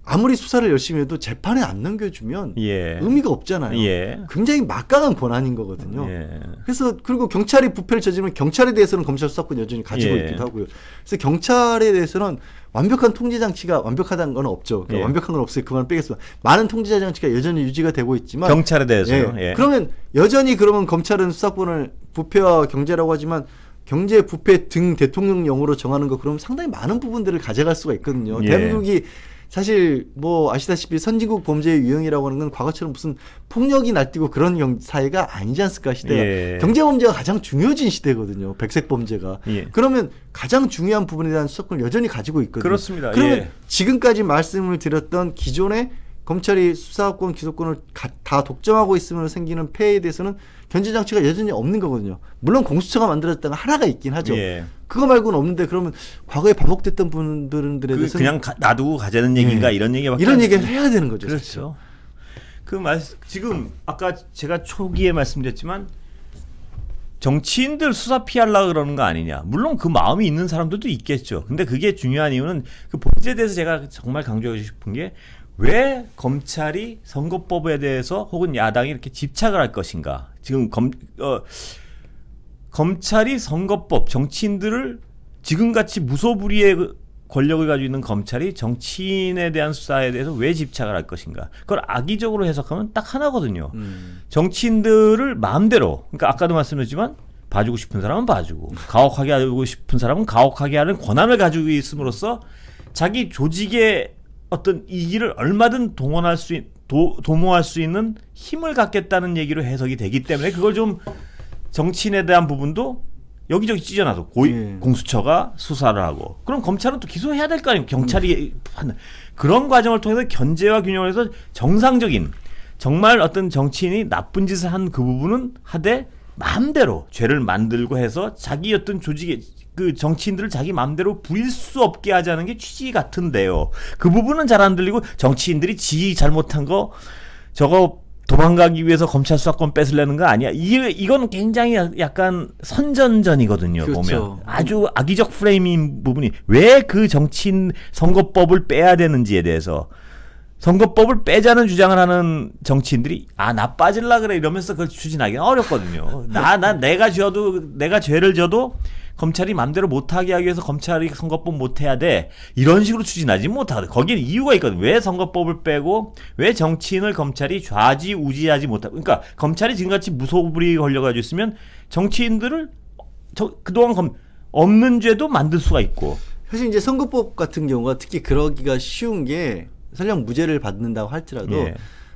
아무리 수사를 열심히 해도 재판에 안 넘겨주면 의미가 없잖아요. 굉장히 막강한 권한인 거거든요. 그래서 그리고 경찰이 부패를 저지르면 경찰에 대해서는 검찰 수사권 여전히 가지고 있기도 하고요. 그래서 경찰에 대해서는 완벽한 통제 장치가 완벽하다는 건 없죠. 그러니까 완벽한 건 없어요. 그만 빼겠습니다. 많은 통제 장치가 여전히 유지가 되고 있지만 경찰에 대해서요. 그러면 여전히 그러면 검찰은 수사권을 부패와 경제라고 하지만 경제 부패 등 대통령령으로 정하는 거 그러면 상당히 많은 부분들을 가져갈 수가 있거든요. 대한민국이 사실 뭐 아시다시피 선진국 범죄의 유형이라고 하는 건 과거처럼 무슨 폭력이 날뛰고 그런 사회가 아니지 않습니까? 시대가 경제 범죄가 가장 중요해진 시대거든요. 백색 범죄가. 그러면 가장 중요한 부분에 대한 수사권을 여전히 가지고 있거든요. 그렇습니다. 그러면 지금까지 말씀을 드렸던 기존의 검찰이 수사권, 기소권을 다 독점하고 있으면 생기는 폐해에 대해서는 견제 장치가 여전히 없는 거거든요. 물론 공수처가 만들었다는 하나가 있긴 하죠. 그거 말고는 없는데 그러면 과거에 반복됐던 분들에 대해서는 그냥 놔두고 가자는 얘기인가 이런 얘기밖에 이런 얘기를 해야 되는 거죠. 그렇죠. 지금 아까 제가 초기에 말씀드렸지만 정치인들 수사 피하려고 그러는 거 아니냐. 물론 그 마음이 있는 사람들도 있겠죠. 근데 그게 중요한 이유는 그 본질에 대해서 제가 정말 강조하고 싶은 게 왜 검찰이 선거법에 대해서 혹은 야당이 이렇게 집착을 할 것인가. 지금 검찰이 선거법, 정치인들을 지금같이 무소불위의 권력을 가지고 있는 검찰이 정치인에 대한 수사에 대해서 왜 집착을 할 것인가. 그걸 악의적으로 해석하면 딱 하나거든요. 정치인들을 마음대로, 그러니까 아까도 말씀드렸지만 봐주고 싶은 사람은 봐주고 가혹하게 하고 싶은 사람은 가혹하게 하는 권한을 가지고 있음으로써 자기 조직의 어떤 이기를 얼마든 도모할 수 있는 힘을 갖겠다는 얘기로 해석이 되기 때문에 그걸 좀 정치인에 대한 부분도 여기저기 찢어놔서 공수처가 수사를 하고 그럼 검찰은 또 기소해야 될 거 아니에요. 경찰이 하는 그런 과정을 통해서 견제와 균형을 해서 정상적인 정말 어떤 정치인이 나쁜 짓을 한 그 부분은 하되 마음대로 죄를 만들고 해서 자기 어떤 조직의 그 정치인들을 자기 마음대로 부릴 수 없게 하자는 게 취지 같은데요. 그 부분은 잘 안 들리고 정치인들이 지 잘못한 거 저거 도망가기 위해서 검찰 수사권 뺏으려는 거 아니야. 이건 굉장히 약간 선전전이거든요. 그렇죠. 보면 아주 악의적 프레임인 부분이 왜 그 정치인 선거법을 빼야 되는지에 대해서 선거법을 빼자는 주장을 하는 정치인들이 나 빠질라 그래 이러면서 그걸 추진하기는 어렵거든요. 내가 죄를 져도 검찰이 맘대로 못하게 하기 위해서 검찰이 선거법 못해야 돼 이런 식으로 추진하지 못하거든. 거기는 이유가 있거든. 왜 선거법을 빼고 왜 정치인을 검찰이 좌지우지하지 못하고 그러니까 검찰이 지금같이 무소불위 걸려가지고 있으면 정치인들을 그동안 없는 죄도 만들 수가 있고 사실 이제 선거법 같은 경우가 특히 그러기가 쉬운 게 설령 무죄를 받는다고 할지라도 예.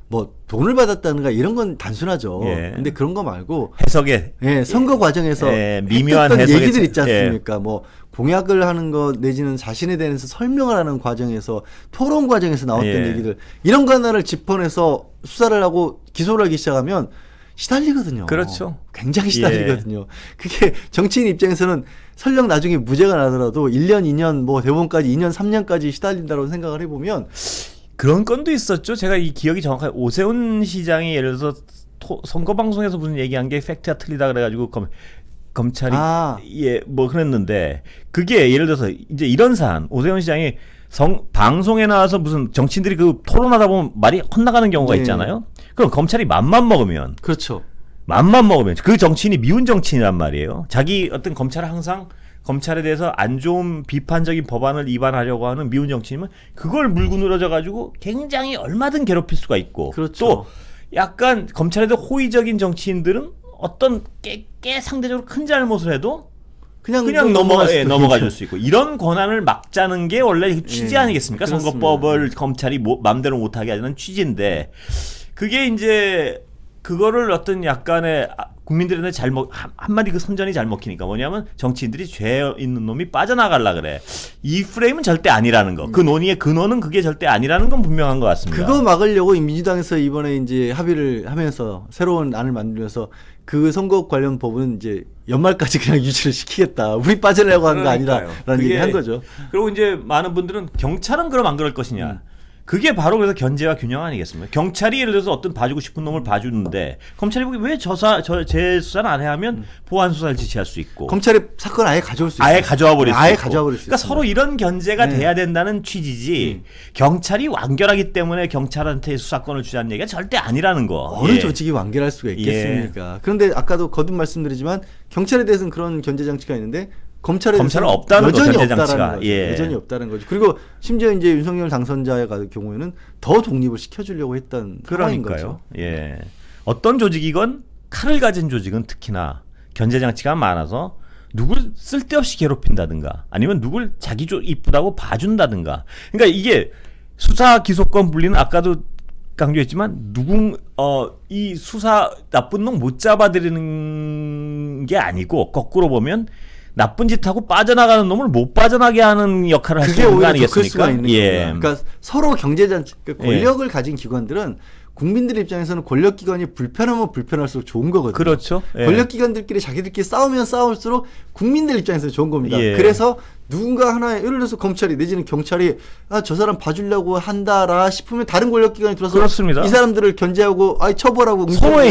뭐 돈을 받았다는가 이런 건 단순하죠. 예. 근데 그런 거 말고 해석에 선거 과정에서 미묘한 했던 해석에 얘기들 있지 않습니까? 뭐 공약을 하는 거 내지는 자신에 대해서 설명을 하는 과정에서 토론 과정에서 나왔던 얘기들 이런 거 하나를 짚어내서 수사를 하고 기소를 하기 시작하면 시달리거든요. 그렇죠. 굉장히 시달리거든요. 그게 정치인 입장에서는 설령 나중에 무죄가 나더라도 1년, 2년, 뭐 대법원까지 2년, 3년까지 시달린다고 생각을 해보면 그런 건도 있었죠. 제가 이 기억이 정확하게 오세훈 시장이 예를 들어서 선거 방송에서 무슨 얘기한 게 팩트가 틀리다 그래가지고 검찰이 뭐 그랬는데 그게 예를 들어서 이제 이런 사안 오세훈 시장이 방송에 나와서 무슨 정치인들이 그 토론하다 보면 말이 헛나가는 경우가 있잖아요. 그럼 검찰이 맘만 먹으면 그렇죠. 맘만 먹으면 그 정치인이 미운 정치인이란 말이에요. 자기 어떤 검찰을 항상 검찰에 대해서 안 좋은 비판적인 법안을 위반하려고 하는 미운 정치인은 그걸 물고 늘어져 가지고 굉장히 얼마든 괴롭힐 수가 있고 그렇죠. 또 약간 검찰에 대해 호의적인 정치인들은 어떤 꽤 상대적으로 큰 잘못을 해도 그냥 넘어가 줄 수 있고 이런 권한을 막자는 게 원래 취지 아니겠습니까? 그렇습니다. 선거법을 검찰이 마음대로 못하게 하는 취지인데 그게 이제 그거를 어떤 약간의 국민들한테 한마디 그 선전이 잘 먹히니까 뭐냐면 정치인들이 죄 있는 놈이 빠져나가려 그래. 이 프레임은 절대 아니라는 거. 그 논의의 근원은 그게 절대 아니라는 건 분명한 것 같습니다. 그거 막으려고 민주당에서 이번에 이제 합의를 하면서 새로운 안을 만들면서 그 선거 관련 법은 이제 연말까지 그냥 유지를 시키겠다. 우리 빠지려고 하는 거 아니다라는 얘기 한 거죠. 그리고 이제 많은 분들은 경찰은 그럼 안 그럴 것이냐. 그게 바로 그래서 견제와 균형 아니겠습니까? 경찰이 예를 들어서 어떤 봐주고 싶은 놈을 봐주는데 검찰이 보기 왜 제 수사를 안 해 하면 보안 수사를 지시할 수 있고 검찰이 사건 아예 가져올 수 있어요. 아예 가져와 버릴 수 있고. 그러니까 서로 이런 견제가 돼야 된다는 취지지. 경찰이 완결하기 때문에 경찰한테 수사권을 주자는 얘기가 절대 아니라는 거. 어느 조직이 완결할 수가 있겠습니까? 그런데 아까도 거듭 말씀드리지만 경찰에 대해서는 그런 견제 장치가 있는데 검찰은 없다는 여전히 거, 없다는 거죠. 여전히 없다는 거죠. 그리고 심지어 이제 윤석열 당선자의 경우에는 더 독립을 시켜주려고 했던 상황인 거죠. 예. 어떤 조직이건 칼을 가진 조직은 특히나 견제 장치가 많아서 누구를 쓸데없이 괴롭힌다든가 아니면 누굴 자기 이쁘다고 봐준다든가. 그러니까 이게 수사 기소권 분리는 아까도 강조했지만 이 수사 나쁜 놈 못 잡아들이는 게 아니고 거꾸로 보면 나쁜 짓 하고 빠져나가는 놈을 못 빠져나게 하는 역할을 할 수 있는 거 아니겠습니까? 그러니까 서로 경제장치, 권력을 가진 기관들은 국민들 입장에서는 권력기관이 불편하면 불편할수록 좋은 거거든요. 그렇죠. 권력기관들끼리 자기들끼리 싸우면 싸울수록 국민들 입장에서 좋은 겁니다. 그래서 누군가 하나 예를 들어서 검찰이 내지는 경찰이 저 사람 봐주려고 한다라 싶으면 다른 권력기관이 들어서 그렇습니다. 이 사람들을 견제하고 처벌하고 서로에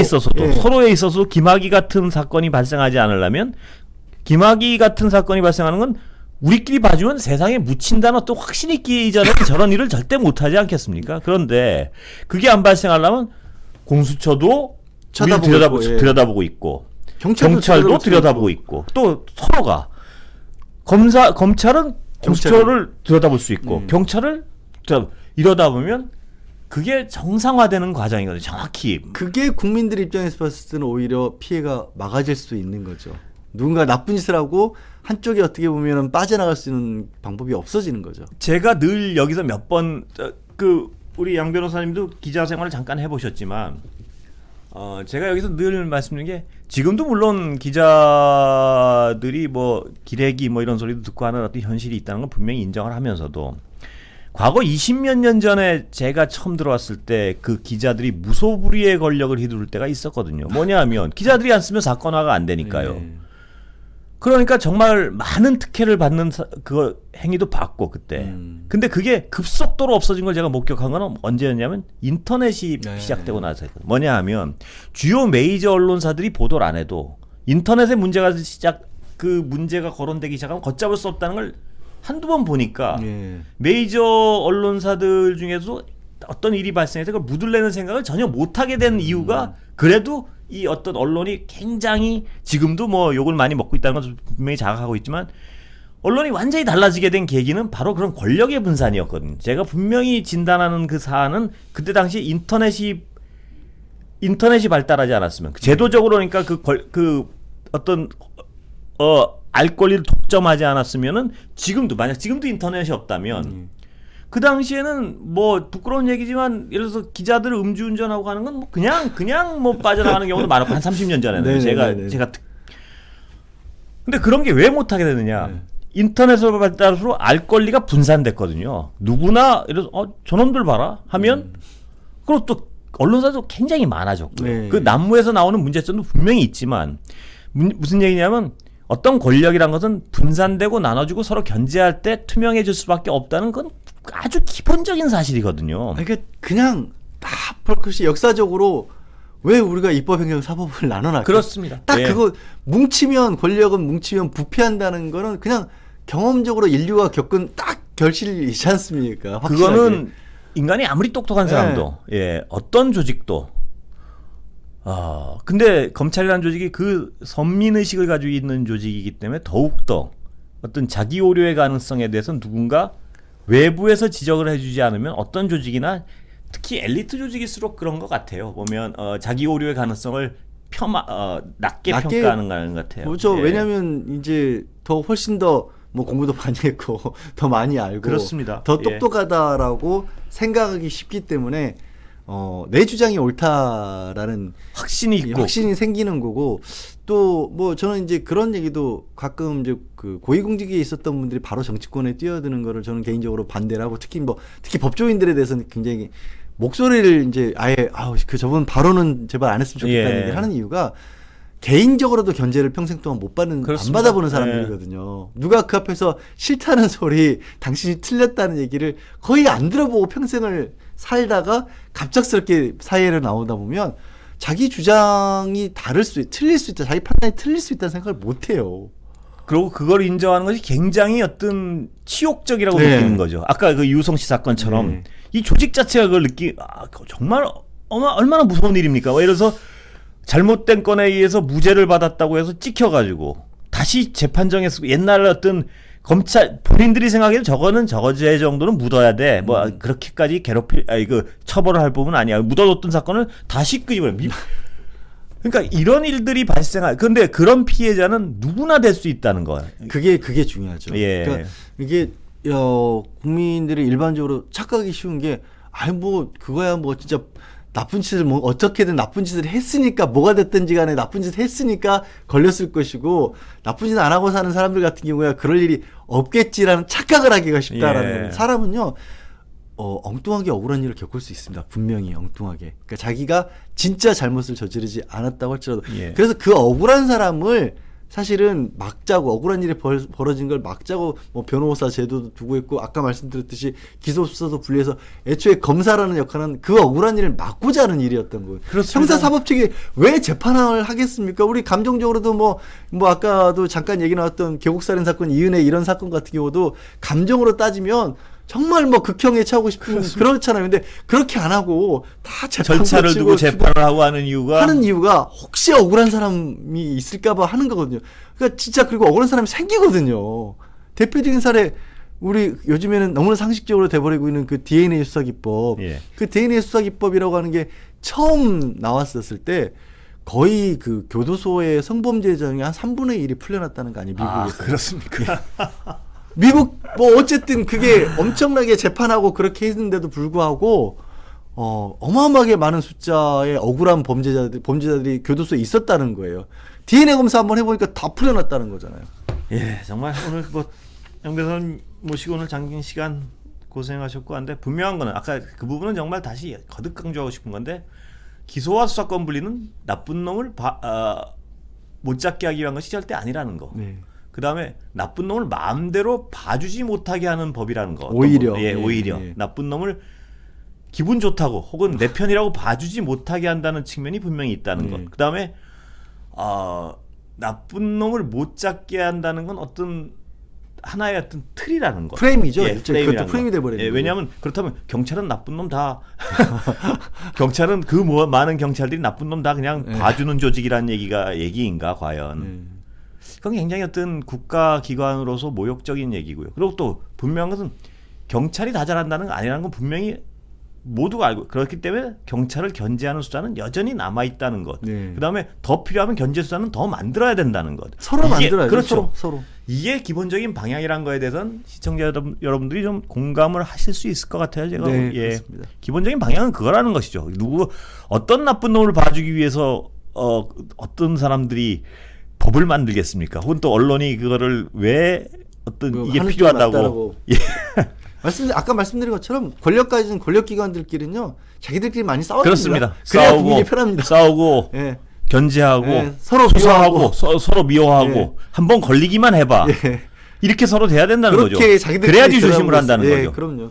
있어서도 김학의 같은 사건이 발생하지 않으려면 김학의 같은 사건이 발생하는 건 우리끼리 봐주면 세상에 묻힌다는 또 확신이 있기 이전에 저런 일을 절대 못하지 않겠습니까? 그런데 그게 안 발생하려면 공수처도 들여다보고 있고 경찰도 들여다보고 있고 또 서로가 검찰은 공수처를 들여다볼 수 있고 경찰을 이러다 보면 그게 정상화되는 과정이거든요. 정확히. 그게 국민들 입장에서 봤을 때는 오히려 피해가 막아질 수 있는 거죠. 누군가 나쁜 짓을 하고 한쪽이 어떻게 보면 빠져나갈 수 있는 방법이 없어지는 거죠. 제가 늘 여기서 몇 번 우리 양 변호사님도 기자 생활을 잠깐 해보셨지만 제가 여기서 늘 말씀드리는 게 지금도 물론 기자들이 뭐 기레기 뭐 이런 소리도 듣고 하는 어떤 현실이 있다는 건 분명히 인정을 하면서도 과거 20몇 년 전에 제가 처음 들어왔을 때 그 기자들이 무소불위의 권력을 휘두를 때가 있었거든요. 뭐냐 하면 기자들이 안 쓰면 사건화가 안 되니까요. 네. 그러니까 정말 많은 특혜를 받는 그 행위도 봤고 그때. 근데 그게 급속도로 없어진 걸 제가 목격한 건 언제였냐면 인터넷이 네. 시작되고 나서였거든요. 뭐냐 하면 주요 메이저 언론사들이 보도를 안 해도 인터넷에 문제가 거론되기 시작하면 걷잡을 수 없다는 걸 한두 번 보니까 네. 메이저 언론사들 중에도 어떤 일이 발생해서 그걸 묻으려는 생각을 전혀 못하게 된 이유가 그래도 이 어떤 언론이 굉장히 지금도 뭐 욕을 많이 먹고 있다는 건 분명히 자각하고 있지만 언론이 완전히 달라지게 된 계기는 바로 그런 권력의 분산이었거든요. 제가 분명히 진단하는 그 사안은 그때 당시 인터넷이 발달하지 않았으면 제도적으로 그러니까 알 권리를 독점하지 않았으면은 지금도 인터넷이 없다면 그 당시에는 뭐 부끄러운 얘기지만 예를 들어서 기자들 음주운전하고 하는 건 뭐 그냥 뭐 빠져나가는 경우도 많았고 한 30년 전에는 제가 근데 그런 게 왜 못하게 되느냐? 네. 인터넷으로 발달할수록 알 권리가 분산됐거든요. 누구나 예를 들어서 저놈들 봐라 하면 그리고 또 언론사도 굉장히 많아졌고요. 네. 그 난무에서 나오는 문제점도 분명히 있지만 무슨 얘기냐면 어떤 권력이란 것은 분산되고 나눠지고 서로 견제할 때 투명해질 수밖에 없다는 건 아주 기본적인 사실이거든요. 그러니까 그냥 다 펄크시 역사적으로 왜 우리가 입법행정 사법을 나눠놨죠? 그렇습니다. 딱 예. 그거 뭉치면 권력은 뭉치면 부패한다는 거는 그냥 경험적으로 인류가 겪은 딱 결실이지 않습니까? 확실하게. 그거는 인간이 아무리 똑똑한 사람도 어떤 조직도 근데 검찰이라는 조직이 그 선민의식을 가지고 있는 조직이기 때문에 더욱더 어떤 자기 오류의 가능성에 대해서 누군가 외부에서 지적을 해주지 않으면 어떤 조직이나 특히 엘리트 조직일수록 그런 것 같아요. 보면 자기 오류의 가능성을 낮게 평가하는 것 같아요. 그렇죠. 왜냐하면 이제 더 훨씬 더 뭐 공부도 많이 했고 더 많이 알고 그렇습니다. 더 똑똑하다라고 생각하기 쉽기 때문에 내 주장이 옳다라는 확신이 있고 확신이 생기는 거고 또 뭐 저는 이제 그런 얘기도 가끔 이제 그 고위공직에 있었던 분들이 바로 정치권에 뛰어드는 거를 저는 개인적으로 반대를 하고 특히 법조인들에 대해서는 굉장히 목소리를 이제 아예 저분 발언은 제발 안 했으면 좋겠다는 얘기를 하는 이유가 개인적으로도 견제를 평생 동안 못 받는 그렇습니다. 안 받아보는 사람들이거든요. 누가 그 앞에서 싫다는 소리, 당신이 틀렸다는 얘기를 거의 안 들어보고 평생을 살다가 갑작스럽게 사회로 나오다 보면 자기 주장이 틀릴 수 있다, 자기 판단이 틀릴 수 있다는 생각을 못 해요. 그리고 그걸 인정하는 것이 굉장히 어떤 치욕적이라고 느끼는 거죠. 아까 그 유성 씨 사건처럼 이 조직 자체가 그걸 정말 얼마나 무서운 일입니까? 예를 들어서 잘못된 건에 의해서 무죄를 받았다고 해서 찍혀가지고 다시 재판정에서 옛날 어떤 검찰 본인들이 생각해도 저거죄 정도는 묻어야 돼. 뭐 그렇게까지 처벌을 할 부분은 아니야. 묻어뒀던 사건을 다시 끄집어내. 그러니까 이런 일들이 그런데 그런 피해자는 누구나 될 수 있다는 거예요. 그게 중요하죠. 예. 그러니까 이게 국민들이 일반적으로 착각하기 쉬운 게 그거야 뭐 진짜 나쁜 짓을 뭐 어떻게든 나쁜 짓을 했으니까 뭐가 됐든지 간에 나쁜 짓을 했으니까 걸렸을 것이고 나쁜 짓 안 하고 사는 사람들 같은 경우야 그럴 일이 없겠지라는 착각을 하기가 쉽다라는 겁니다. 사람은요 엉뚱하게 억울한 일을 겪을 수 있습니다. 분명히 엉뚱하게. 그러니까 자기가 진짜 잘못을 저지르지 않았다고 할지라도 그래서 그 억울한 사람을 사실은 막자고 억울한 일이 벌어진 걸 막자고 뭐 변호사 제도도 두고 있고 아까 말씀드렸듯이 기소수사도 분리해서 애초에 검사라는 역할은 그 억울한 일을 막고자 하는 일이었던 거예요. 그렇습니다. 형사사법책이 왜 재판을 하겠습니까? 우리 감정적으로도 뭐 아까도 잠깐 얘기 나왔던 계곡살인 사건 이은혜 이런 사건 같은 경우도 감정으로 따지면 정말 뭐 극형에 처하고 싶은 그렇잖아요. 근데 그렇게 안 하고 다 절차를 두고 재판을 하고 하는 이유가 혹시 억울한 사람이 있을까봐 하는 거거든요. 그러니까 진짜 그리고 억울한 사람이 생기거든요. 대표적인 사례 우리 요즘에는 너무나 상식적으로 돼버리고 있는 그 DNA 수사 기법. 그 DNA 수사 기법이라고 하는 게 처음 나왔었을 때 거의 그 교도소의 성범죄 중에 한 3분의 1이 풀려났다는 거 아니에요, 미국에서. 그렇습니까? 미국 뭐 어쨌든 그게 엄청나게 재판하고 그렇게 했는데도 불구하고 어마어마하게 많은 숫자의 억울한 범죄자들이 교도소에 있었다는 거예요. DNA 검사 한번 해보니까 다 풀려났다는 거잖아요. 예, 정말 오늘 양 변호사님 모시고 오늘 장긴 시간 고생하셨고 한데 분명한 거는 아까 그 부분은 정말 다시 거듭 강조하고 싶은 건데 기소와 수사권 분리는 나쁜 놈을 못 잡게 하기 위한 것이 절대 아니라는 거. 네. 그 다음에 나쁜 놈을 마음대로 봐주지 못하게 하는 법이라는 거. 오히려. 예, 오히려. 나쁜 놈을 기분 좋다고 혹은 내 편이라고 봐주지 못하게 한다는 측면이 분명히 있다는 것. 그 다음에 나쁜 놈을 못 잡게 한다는 건 어떤 하나의 어떤 틀이라는 거. 프레임이죠. 예, 그것도 프레임이 돼버리는. 예, 왜냐하면 그렇다면 경찰은 나쁜 놈 다 경찰은 많은 경찰들이 나쁜 놈 다 그냥 봐주는 조직이라는 얘기인가 과연. 그건 굉장히 어떤 국가기관으로서 모욕적인 얘기고요. 그리고 또 분명한 것은 경찰이 다 잘한다는 거 아니라는 건 분명히 모두가 알고 그렇기 때문에 경찰을 견제하는 수단은 여전히 남아있다는 것. 그다음에 더 필요하면 견제 수단은 더 만들어야 된다는 것. 서로 만들어야죠. 그렇죠. 서로. 이게 기본적인 방향이란 거에 대해서는 시청자 여러분들이 좀 공감을 하실 수 있을 것 같아요. 제가 그렇습니다. 기본적인 방향은 그거라는 것이죠. 어떤 나쁜 놈을 봐주기 위해서 어떤 사람들이 법을 만들겠습니까? 혹은 또 언론이 그거를 왜 어떤 이게 필요하다고. 아까 말씀드린 것처럼 권력 가진 권력기관들끼리는요 자기들끼리 많이 싸워줍니다. 그렇습니다. 그래야 분위기 편합니다. 싸우고 예. 견제하고 서로 수사하고 서로 미워하고 한번 걸리기만 해봐. 이렇게 서로 돼야 된다는 거죠. 그래야지 조심을 한다는 거죠. 그럼요.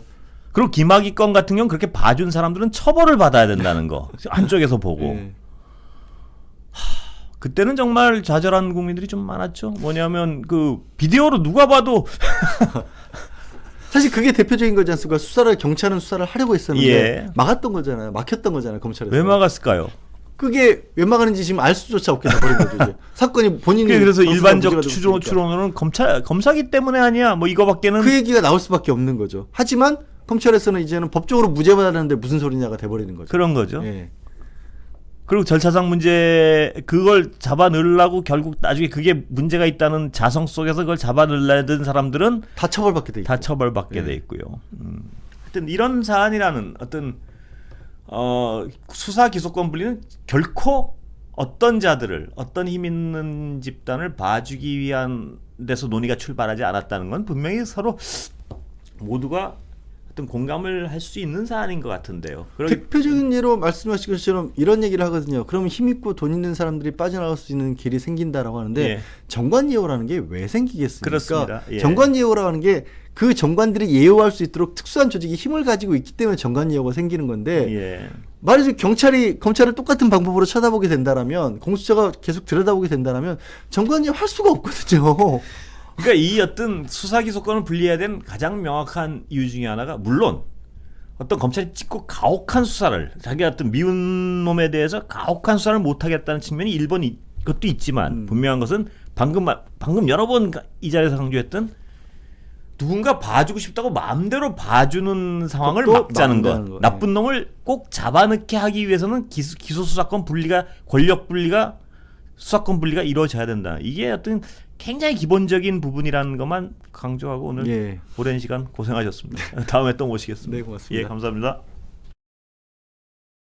그리고 김학의 건 같은 경우는 그렇게 봐준 사람들은 처벌을 받아야 된다는 거. 한쪽에서 보고. 그때는 정말 좌절한 국민들이 좀 많았죠. 뭐냐면 그 비디오로 누가 봐도 사실 그게 대표적인 거지 않습니까? 경찰은 수사를 하려고 했었는데 막았던 거잖아요. 막혔던 거잖아요. 검찰에서. 왜 막았을까요? 그게 왜 막았는지 지금 알 수조차 없게 돼버린 거죠. 이제. 사건이 본인이 그래서 일반적 추론으로는 검사기 때문에 아니야. 뭐 이거밖에는 그 얘기가 나올 수밖에 없는 거죠. 하지만 검찰에서는 이제는 법적으로 무죄받았는데 무슨 소리냐가 돼버리는 거죠. 그런 거죠. 그리고 절차상 문제 그걸 잡아넣으려고 결국 나중에 그게 문제가 있다는 자성 속에서 그걸 잡아넣으려던 사람들은 다 처벌받게 돼 있고. 다 처벌받게 돼 있고요. 하여튼 이런 사안이라는 어떤 수사 기소권 분리는 결코 어떤 자들을 어떤 힘 있는 집단을 봐주기 위한 데서 논의가 출발하지 않았다는 건 분명히 서로 모두가 어떤 공감을 할 수 있는 사안인 것 같은데요. 대표적인 예로 말씀하신 것처럼 이런 얘기를 하거든요. 그러면 힘 있고 돈 있는 사람들이 빠져나갈 수 있는 길이 생긴다라고 하는데 정관예우라는 게 왜 생기겠습니까? 그렇습니다. 정관예우라고 하는 게 그 정관들이 예우할 수 있도록 특수한 조직이 힘을 가지고 있기 때문에 정관예우가 생기는 건데 말이죠. 검찰을 똑같은 방법으로 쳐다보게 된다라면 공수처가 계속 들여다보게 된다라면 정관예우 할 수가 없거든요. 그러니까 이 어떤 수사 기소권을 분리해야 된 가장 명확한 이유 중에 하나가 물론 어떤 검찰이 찍고 가혹한 수사를 자기가 어떤 미운 놈에 대해서 가혹한 수사를 못하겠다는 측면이 1번 그것도 있지만 분명한 것은 방금 여러 번 이 자리에서 강조했던 누군가 봐주고 싶다고 마음대로 봐주는 상황을 막자는 것. 나쁜 놈을 꼭 잡아넣게 하기 위해서는 기소 수사권 분리가 권력 분리가 수사권 분리가 이루어져야 된다. 이게 어떤 굉장히 기본적인 부분이라는 것만 강조하고 오늘 오랜 시간 고생하셨습니다. 다음에 또 모시겠습니다. 네, 고맙습니다. 감사합니다.